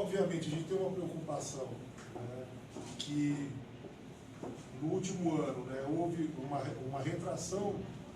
obviamente, a gente tem uma preocupação, né, que no último ano, né, houve uma retração,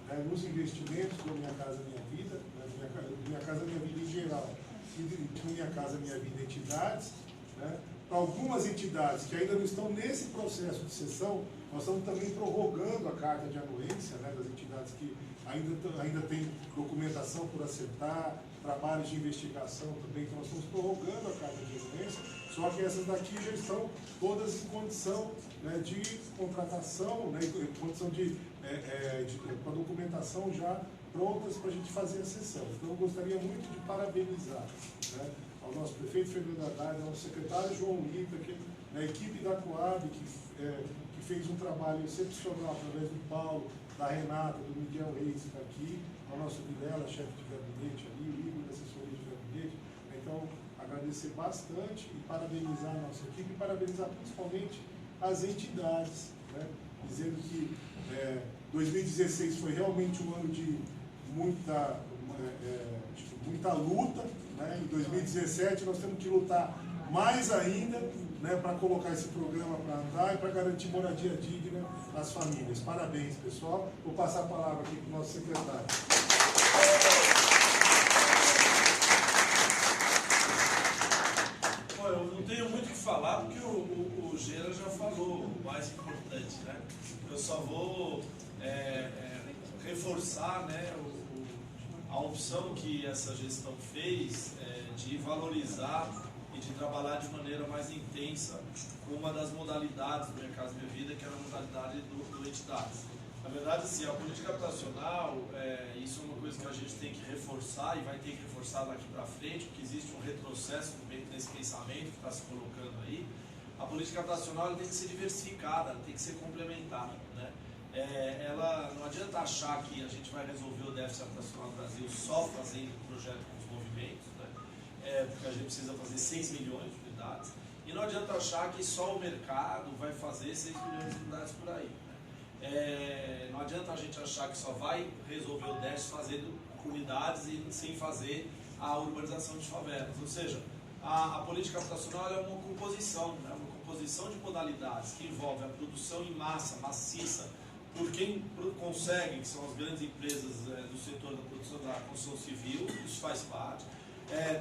né, nos investimentos do Minha Casa Minha Vida, né, do Minha Casa Minha Vida em geral, e do Minha Casa Minha Vida entidades, né. Para algumas entidades que ainda não estão nesse processo de cessão, nós estamos também prorrogando a carta de anuência, né, das entidades que ainda têm documentação por acertar, trabalhos de investigação também, então nós estamos prorrogando a carta de anuência, só que essas daqui já estão todas em condição, né, de contratação, né, em condição com a documentação já prontas para a gente fazer a sessão. Então eu gostaria muito de parabenizar, né, ao nosso prefeito Fernando Haddad, ao nosso secretário João Lita, a equipe da Coab, que fez um trabalho excepcional através do Paulo, da Renata, do Miguel Reis, que está aqui, ao nosso Vilela, chefe de gabinete ali, o Igor da assessoria de gabinete. Então, agradecer bastante e parabenizar a nossa equipe, e parabenizar principalmente as entidades, né, dizendo que 2016 foi realmente um ano de muita luta, né? Em 2017 nós temos que lutar mais ainda, né, para colocar esse programa para andar e para garantir moradia digna às famílias. Parabéns, pessoal. Vou passar a palavra aqui para o nosso secretário. Bom, eu não tenho muito o que falar, porque o Gera já falou o mais importante, né? Eu só vou reforçar, né, a opção que essa gestão fez de valorizar e de trabalhar de maneira mais intensa com uma das modalidades do Minha Casa Minha Vida, que era a modalidade do entidades. Na verdade, assim, a política habitacional, isso é uma coisa que a gente tem que reforçar e vai ter que reforçar daqui para frente, porque existe um retrocesso nesse pensamento que está se colocando aí. A política habitacional ela tem que ser diversificada, ela tem que ser complementar, né? Ela não adianta achar que a gente vai resolver o déficit habitacional no Brasil só fazendo projeto com os movimentos, né? Porque a gente precisa fazer 6 milhões de unidades, e não adianta achar que só o mercado vai fazer 6 milhões de unidades por aí, né? Não adianta a gente achar que só vai resolver o déficit fazendo unidades e sem fazer a urbanização de favelas. Ou seja, a política habitacional é uma composição, né? Uma composição de modalidades que envolve a produção em massa, maciça, por quem consegue, que são as grandes empresas do setor da produção da construção civil, isso faz parte.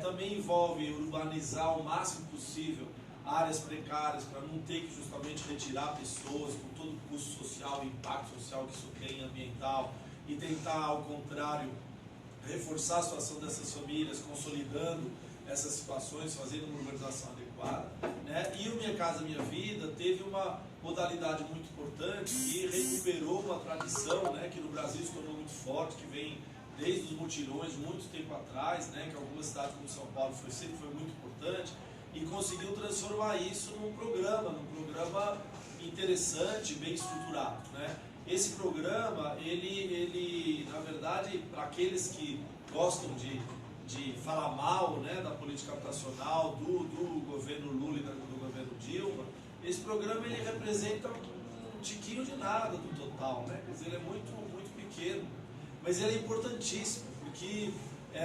Também envolve urbanizar o máximo possível áreas precárias para não ter que justamente retirar pessoas com todo o custo social, o impacto social que isso tem, ambiental, e tentar, ao contrário, reforçar a situação dessas famílias, consolidando essas situações, fazendo uma urbanização adequada, né? E o Minha Casa Minha Vida teve uma modalidade muito importante e recuperou uma tradição, né, que no Brasil se tornou muito forte, que vem desde os mutirões, muito tempo atrás, né, que algumas cidades como São Paulo sempre foi muito importante, e conseguiu transformar isso num programa interessante, bem estruturado, né? Esse programa, ele na verdade, para aqueles que gostam de falar mal, né, da política habitacional, do governo Lula e do governo Dilma, esse programa ele representa um tiquinho de nada do total, né? Quer dizer, ele é muito, muito pequeno, mas ele é importantíssimo, porque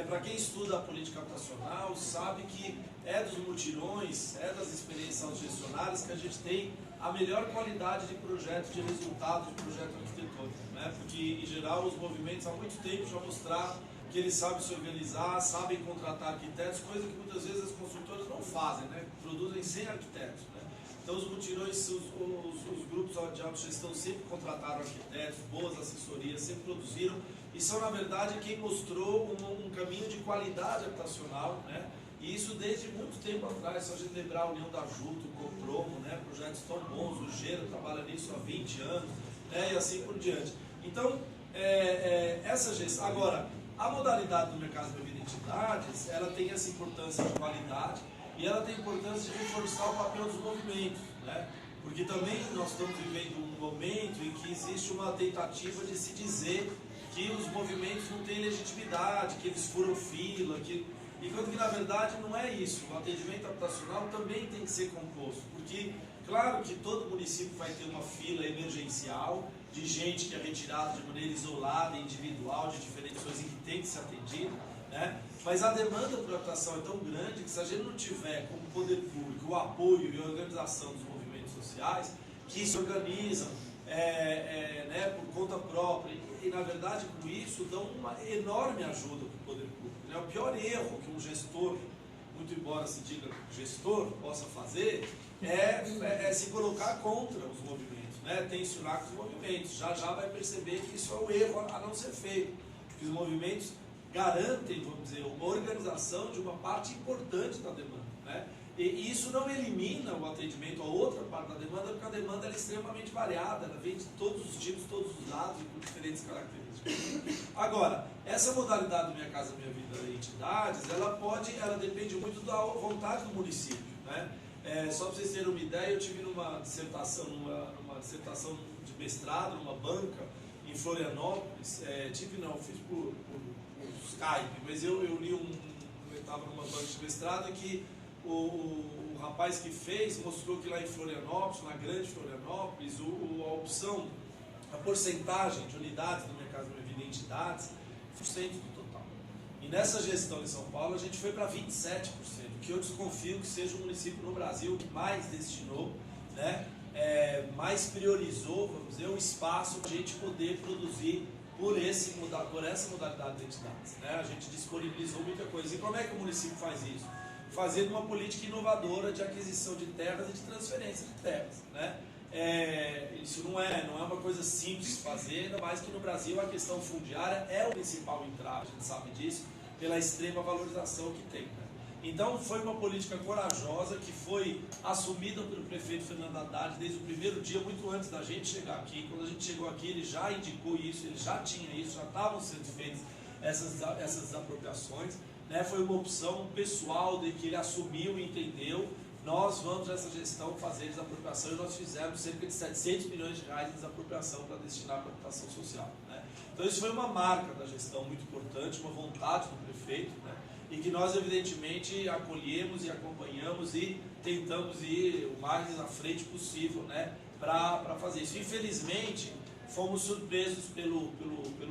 para quem estuda a política habitacional sabe que é dos mutirões, é das experiências gestionárias que a gente tem a melhor qualidade de projeto, de resultado de projeto arquitetônico, né? Porque, em geral, os movimentos há muito tempo já mostraram que eles sabem se organizar, sabem contratar arquitetos, coisa que muitas vezes as construtoras não fazem, né? Produzem sem arquitetos, né? Então os mutirões, os grupos de autogestão sempre contrataram arquitetos, boas assessorias, sempre produziram, e são na verdade quem mostrou um caminho de qualidade habitacional, né? E isso desde muito tempo atrás, só a gente lembrar a União da Juta, o Copromo, né? Projetos tão bons, o Gera trabalha nisso há 20 anos, né? E assim por diante. Então, essa gestão. Agora, a modalidade do Minha Casa Minha Vida Entidades, ela tem essa importância de qualidade e ela tem a importância de reforçar o papel dos movimentos, né? Porque também nós estamos vivendo um momento em que existe uma tentativa de se dizer que os movimentos não têm legitimidade, que eles furam fila, enquanto que na verdade não é isso. O atendimento habitacional também tem que ser composto, porque claro que todo município vai ter uma fila emergencial de gente que é retirada de maneira isolada, individual, de diferentes coisas e que tem que ser atendido, né? Mas a demanda por habitação é tão grande que se a gente não tiver como poder público o apoio e a organização dos movimentos sociais que se organizam né, por conta própria e na verdade com isso dão uma enorme ajuda para o poder público, né? O pior erro que um gestor, muito embora se diga gestor, possa fazer é se colocar contra os movimentos, né? Tensionar com os movimentos. Já vai perceber que isso é um erro a não ser feito, que os movimentos garantem, vamos dizer, uma organização de uma parte importante da demanda, né? E isso não elimina o atendimento a outra parte da demanda, porque a demanda é extremamente variada, ela vem de todos os tipos, todos os lados e com diferentes características. Agora, essa modalidade do Minha Casa Minha Vida e entidades, ela depende muito da vontade do município, né? Só para vocês terem uma ideia, eu tive numa dissertação de mestrado, numa banca em Florianópolis, fiz por Skype, mas eu li eu estava numa banca de mestrado que o rapaz que fez mostrou que lá em Florianópolis, na grande Florianópolis, a porcentagem de unidades do Minha Casa Minha Vida em entidades, 100% do total. E nessa gestão em São Paulo a gente foi para 27%, que eu desconfio que seja o município no Brasil que mais destinou, né, mais priorizou, vamos dizer, o espaço para a gente poder produzir por essa modalidade de entidades, né? A gente disponibilizou muita coisa. E como é que o município faz isso? Fazendo uma política inovadora de aquisição de terras e de transferência de terras, né? Isso não é uma coisa simples de fazer, ainda mais que no Brasil a questão fundiária é o principal entrave, a gente sabe disso, pela extrema valorização que tem, né? Então foi uma política corajosa que foi assumida pelo prefeito Fernando Haddad desde o primeiro dia, muito antes da gente chegar aqui. Quando a gente chegou aqui ele já indicou isso, ele já tinha isso, já estavam sendo feitas essas desapropriações, né? Foi uma opção pessoal de que ele assumiu e entendeu, nós vamos nessa gestão fazer desapropriação, e nós fizemos cerca de 700 milhões de reais de desapropriação para destinar para a habitação social, né? Então isso foi uma marca da gestão muito importante, uma vontade do prefeito, né? E que nós evidentemente acolhemos e acompanhamos e tentamos ir o mais à frente possível, né, para fazer isso. Infelizmente fomos surpresos pelo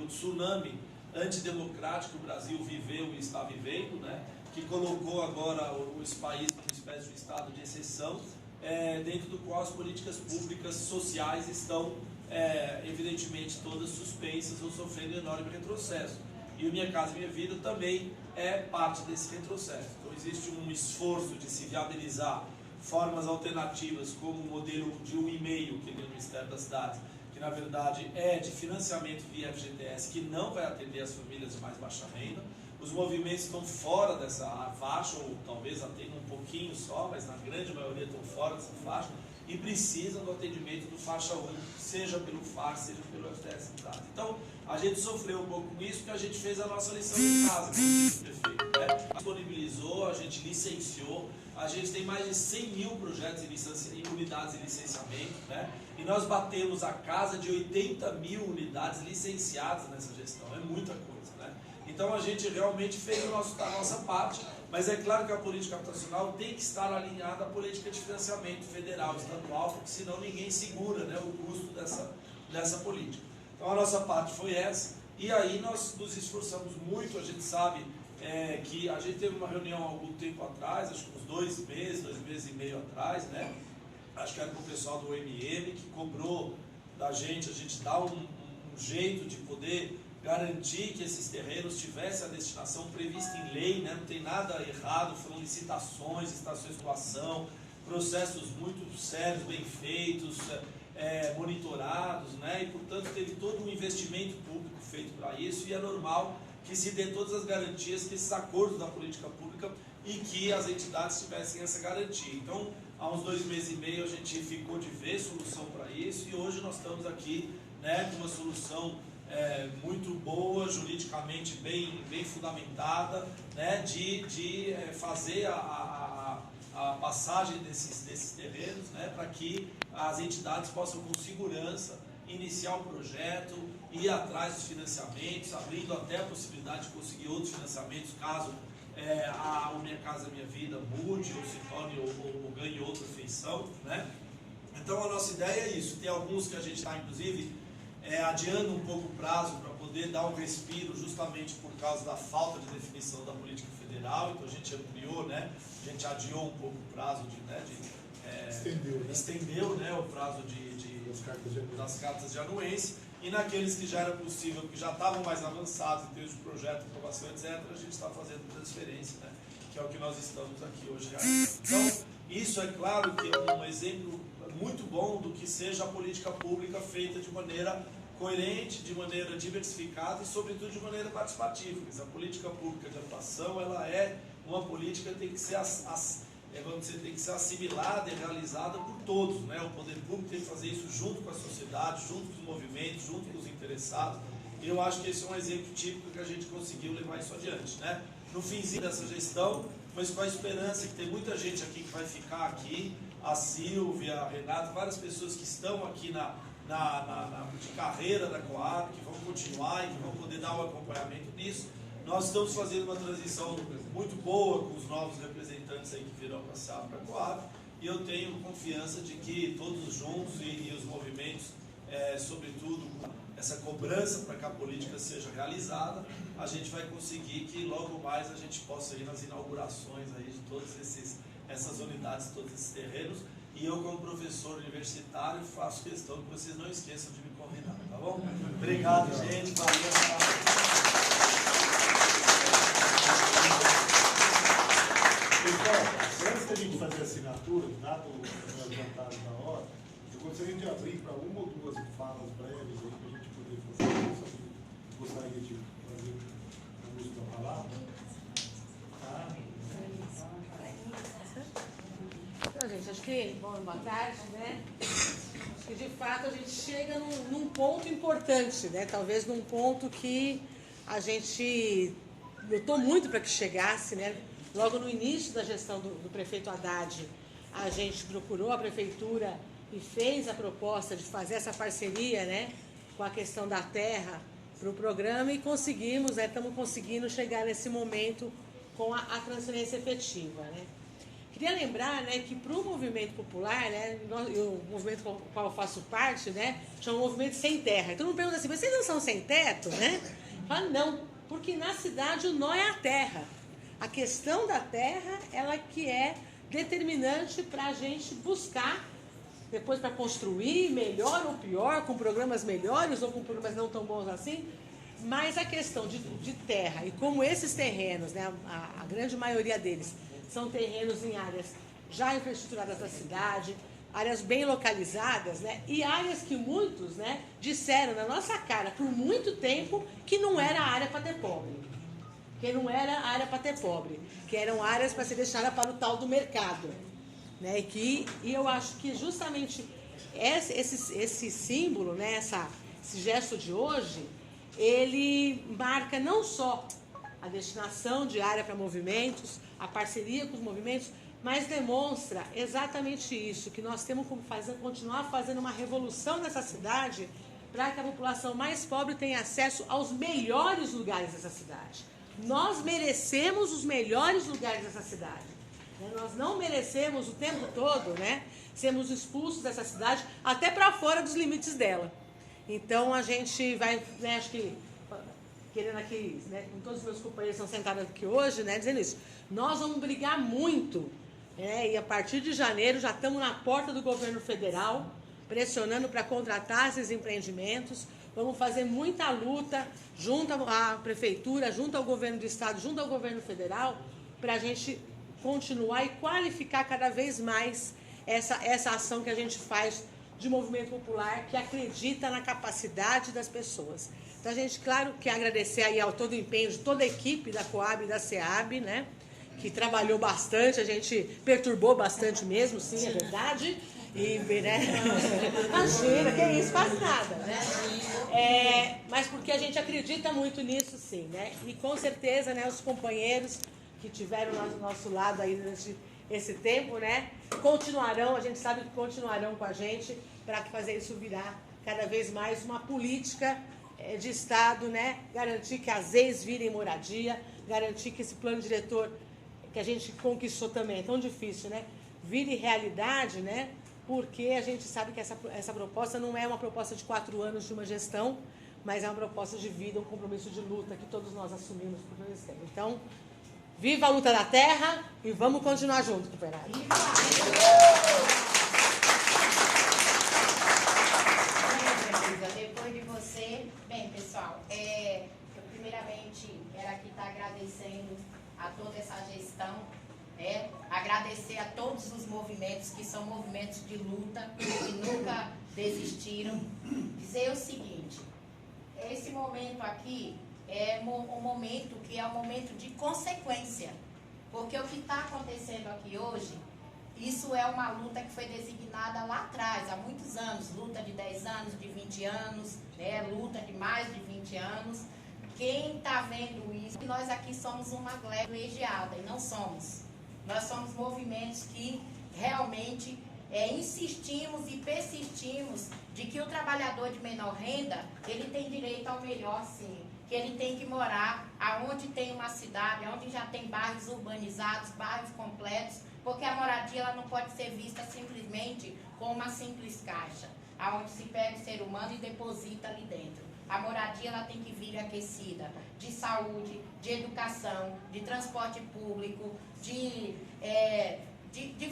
tsunami antidemocrático que o Brasil viveu e está vivendo, né, que colocou agora os países como espécie de estado de exceção, dentro do qual as políticas públicas sociais estão evidentemente todas suspensas ou sofrendo enorme retrocesso. E o Minha Casa Minha Vida também é parte desse retrocesso. Então existe um esforço de se viabilizar formas alternativas, como o modelo de 1,5 que tem no Ministério das Cidades, que na verdade é de financiamento via FGTS, que não vai atender as famílias de mais baixa renda. Os movimentos estão fora dessa faixa, ou talvez atendam um pouquinho só, mas na grande maioria estão fora dessa faixa, e precisam do atendimento do faixa 1, seja pelo FAR, seja pelo FGTS. Então, a gente sofreu um pouco com isso, porque a gente fez a nossa lição de casa, como disse o prefeito, né? Disponibilizou, a gente licenciou, a gente tem mais de 100 mil projetos em unidades de licenciamento, né? E nós batemos a casa de 80 mil unidades licenciadas nessa gestão, é muita coisa, né? Então a gente realmente fez a nossa parte, mas é claro que a política habitacional tem que estar alinhada à política de financiamento federal, estadual, porque senão ninguém segura, né, o custo dessa política. Então a nossa parte foi essa, e aí nós nos esforçamos muito. A gente sabe que a gente teve uma reunião há algum tempo atrás, acho que uns 2 meses e meio atrás, né? Acho que era com o pessoal do OMM, que cobrou da gente, a gente dá um jeito de poder garantir que esses terrenos tivessem a destinação prevista em lei, né? Não tem nada errado, foram licitações, estações de doação, processos muito sérios, bem feitos, monitorados, né? E portanto teve todo um investimento público feito para isso, e é normal que se dê todas as garantias, que esses acordos da política pública e que as entidades tivessem essa garantia. Então, há uns 2 meses e meio a gente ficou de ver solução para isso, e hoje nós estamos aqui, né, com uma solução muito boa, juridicamente bem fundamentada, né, de fazer a passagem desses terrenos, né, para que as entidades possam com segurança iniciar o projeto, ir atrás dos financiamentos, abrindo até a possibilidade de conseguir outros financiamentos caso a Minha Casa Minha Vida mude ou se torne ou ganhe outra feição, né? Então a nossa ideia é isso. Tem alguns que a gente está inclusive adiando um pouco o prazo para poder poder dar um respiro justamente por causa da falta de definição da política federal. Então a gente ampliou, né? A gente adiou um pouco o prazo estendeu, né, o prazo das cartas de anuência. E naqueles que já era possível, que já estavam mais avançados em termos de projeto, aprovação, etc., a gente está fazendo transferência, né? Que é o que nós estamos aqui hoje realizando. Então, isso é claro que é um exemplo muito bom do que seja a política pública feita de maneira coerente, de maneira diversificada e, sobretudo, de maneira participativa. A política pública de habitação, ela é uma política que tem que ser, tem que ser assimilada e realizada por todos, né? O poder público tem que fazer isso junto com a sociedade, junto com os movimentos, junto com os interessados. E eu acho que esse é um exemplo típico que a gente conseguiu levar isso adiante, né? No finzinho dessa gestão, mas com a esperança que tem muita gente aqui que vai ficar aqui, a Silvia, a Renata, várias pessoas que estão aqui de carreira da Coab, que vão continuar e que vão poder dar um acompanhamento nisso. Nós estamos fazendo uma transição muito boa com os novos representantes aí que virão para a SEAB, para a Coab, e eu tenho confiança de que todos juntos e os movimentos, sobretudo essa cobrança para que a política seja realizada, a gente vai conseguir que logo mais a gente possa ir nas inaugurações aí de todas essas unidades, todos esses terrenos. E eu, como professor universitário, faço questão que vocês não esqueçam de me convidar, tá bom? Obrigado, gente. Valeu. Pessoal, antes da gente fazer a assinatura, dado as vantagens da hora, eu gostaria de abrir para uma ou duas falas breves aí para a gente poder fazer. Gostaria de fazer o uso da palavra. Tá? Então, gente, acho que, boa tarde, né? Acho que de fato a gente chega num ponto importante, né? Talvez num ponto que a gente lutou muito para que chegasse, né? Logo no início da gestão do prefeito Haddad, a gente procurou a prefeitura e fez a proposta de fazer essa parceria, né, com a questão da terra para o programa e conseguimos, né, estamos conseguindo chegar nesse momento com a transferência efetiva, né. Queria lembrar, né, que para o movimento popular, né, o movimento com o qual eu faço parte, né, chama Movimento Sem Terra. Então, me pergunta assim, vocês não são sem teto, né? Fala, não, porque na cidade o nó é a terra. A questão da terra, ela que é determinante para a gente buscar, depois para construir melhor ou pior, com programas melhores ou com programas não tão bons assim, mas a questão de terra e como esses terrenos, né, a grande maioria deles, são terrenos em áreas já infraestruturadas da cidade, áreas bem localizadas, né, e áreas que muitos, né, disseram na nossa cara por muito tempo que não era área para ter pobre. Que não era área para ter pobre, que eram áreas para ser deixadas para o tal do mercado, né? E eu acho que justamente esse símbolo, né? Esse gesto de hoje, ele marca não só a destinação de área para movimentos, a parceria com os movimentos, mas demonstra exatamente isso, que nós temos como continuar fazendo uma revolução nessa cidade para que a população mais pobre tenha acesso aos melhores lugares dessa cidade. Nós merecemos os melhores lugares dessa cidade. Nós não merecemos o tempo todo, né, sermos expulsos dessa cidade até para fora dos limites dela. Então a gente vai, né, acho que querendo aqui, né, com todos os meus companheiros que estão sentados aqui hoje, né, dizendo isso, nós vamos brigar muito, né, e a partir de janeiro já estamos na porta do governo federal, pressionando para contratar esses empreendimentos. Vamos fazer muita luta junto à prefeitura, junto ao governo do estado, junto ao governo federal, para a gente continuar e qualificar cada vez mais essa ação que a gente faz de movimento popular, que acredita na capacidade das pessoas. Então, a gente, claro, quer agradecer aí ao todo o empenho de toda a equipe da Coab e da SEAB, né, que trabalhou bastante, a gente perturbou bastante mesmo, sim, é verdade. E, né? Imagina, que isso, quase nada, né? Mas porque a gente acredita muito nisso, sim, né? E com certeza, né, os companheiros que tiveram do nosso lado aí durante esse tempo, né, continuarão, a gente sabe que continuarão com a gente para fazer isso virar cada vez mais uma política de Estado, né? Garantir que as ex virem moradia, garantir que esse plano diretor que a gente conquistou também, é tão difícil, né, vire realidade, né? Porque a gente sabe que essa proposta não é uma proposta de 4 anos de uma gestão, mas é uma proposta de vida, um compromisso de luta que todos nós assumimos por todo esse tempo. Então, viva a luta da terra e vamos continuar juntos, companheiro. Depois de você, bem, pessoal, eu primeiramente quero aqui estar agradecendo a toda essa gestão, agradecer a todos os movimentos que são movimentos de luta, que nunca desistiram. Dizer o seguinte, esse momento aqui é um momento que é um momento de consequência, porque o que está acontecendo aqui hoje, isso é uma luta que foi designada lá atrás, há muitos anos, luta de 10 anos, de 20 anos, luta de mais de 20 anos. Quem está vendo isso, nós aqui somos uma gleba privilegiada, e não somos. Nós somos movimentos que realmente insistimos e persistimos de que o trabalhador de menor renda, ele tem direito ao melhor sim, que ele tem que morar aonde tem uma cidade, onde já tem bairros urbanizados, bairros completos, porque a moradia ela não pode ser vista simplesmente como uma simples caixa, aonde se pega o ser humano e deposita ali dentro. A moradia ela tem que vir aquecida de saúde, de educação, de transporte público, de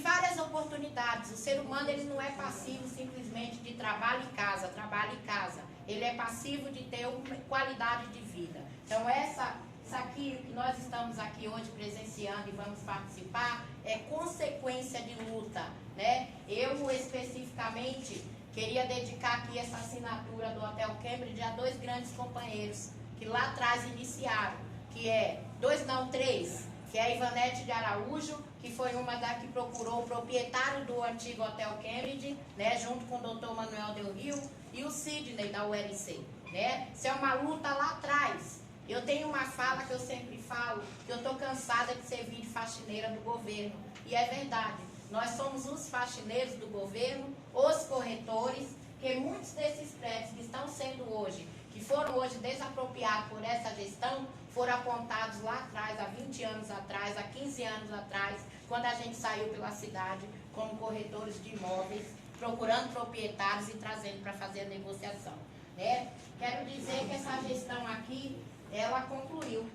várias oportunidades. O ser humano ele não é passivo simplesmente de trabalho e casa. Ele é passivo de ter uma qualidade de vida. Então isso aqui que nós estamos aqui hoje presenciando e vamos participar é consequência de luta, né? Eu especificamente queria dedicar aqui essa assinatura do Hotel Cambridge a 2 grandes companheiros que lá atrás iniciaram, que é 2 não 3, que é a Ivanete de Araújo, que foi uma da que procurou o proprietário do antigo Hotel Cambridge, né, junto com o Dr. Manuel Del Rio, e o Sidney da ULC, né? Isso é uma luta lá atrás. Eu tenho uma fala que eu sempre falo, que eu estou cansada de servir de faxineira do governo, e é verdade. Nós somos os faxineiros do governo, os corretores, que muitos desses prédios que estão sendo hoje, que foram hoje desapropriados por essa gestão, foram apontados lá atrás, há 20 anos atrás, há 15 anos atrás, quando a gente saiu pela cidade como corretores de imóveis, procurando proprietários e trazendo para fazer a negociação, né? Quero dizer que essa gestão aqui, ela concluiu,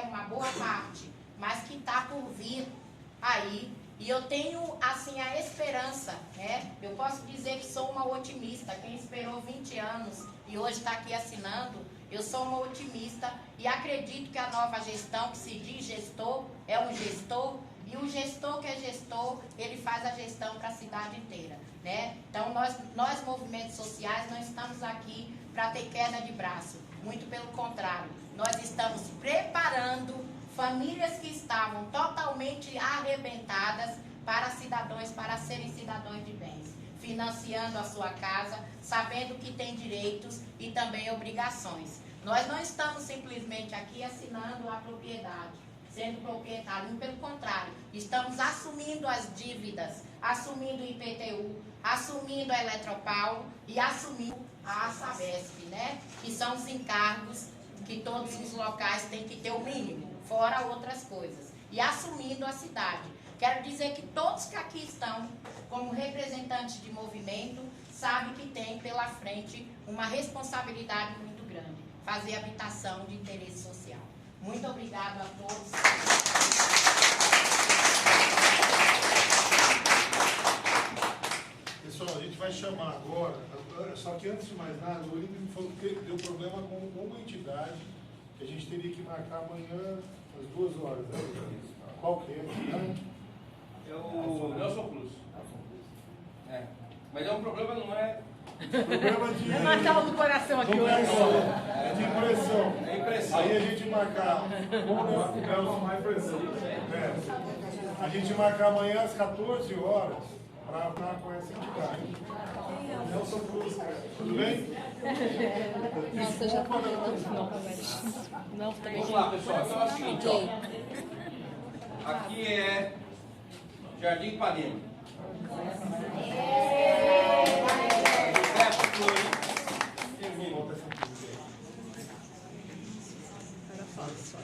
uma boa parte, mas que está por vir aí. E eu tenho, assim, a esperança, né? Eu posso dizer que sou uma otimista. Quem esperou 20 anos e hoje está aqui assinando, eu sou uma otimista e acredito que a nova gestão, que se diz gestor, é um gestor. E o gestor que é gestor, ele faz a gestão para a cidade inteira, né? Então, nós movimentos sociais, não estamos aqui para ter queda de braço. Muito pelo contrário. Nós estamos preparando famílias que estavam totalmente arrebentadas para serem cidadãos de bens, financiando a sua casa, sabendo que tem direitos e também obrigações. Nós não estamos simplesmente aqui assinando a propriedade, sendo proprietário, pelo contrário, estamos assumindo as dívidas, assumindo o IPTU, assumindo a Eletropaulo e assumindo a Sabesp, né? Que são os encargos que todos os locais têm que ter o mínimo, fora outras coisas, e assumindo a cidade. Quero dizer que todos que aqui estão, como representantes de movimento, sabem que tem pela frente uma responsabilidade muito grande, fazer habitação de interesse social. Muito obrigado a todos. Pessoal, a gente vai chamar agora, só que antes de mais nada, o Olímpio me falou que deu problema com uma entidade, que a gente teria que marcar amanhã às 2 horas. Né? Qual que é? É o Nelson Cruz. Mas é um problema, não é? Problema de... É marcar do coração aqui hoje. É de impressão. É impressão. Aí a gente marcar a gente marcar amanhã às 14 horas para com essa entidade. Nelson Cruz, tudo bem? Nossa, eu já falei, não, também. Vamos lá, pessoal. Então é o seguinte, ó. Aqui é Jardim Ipanema. Era fácil.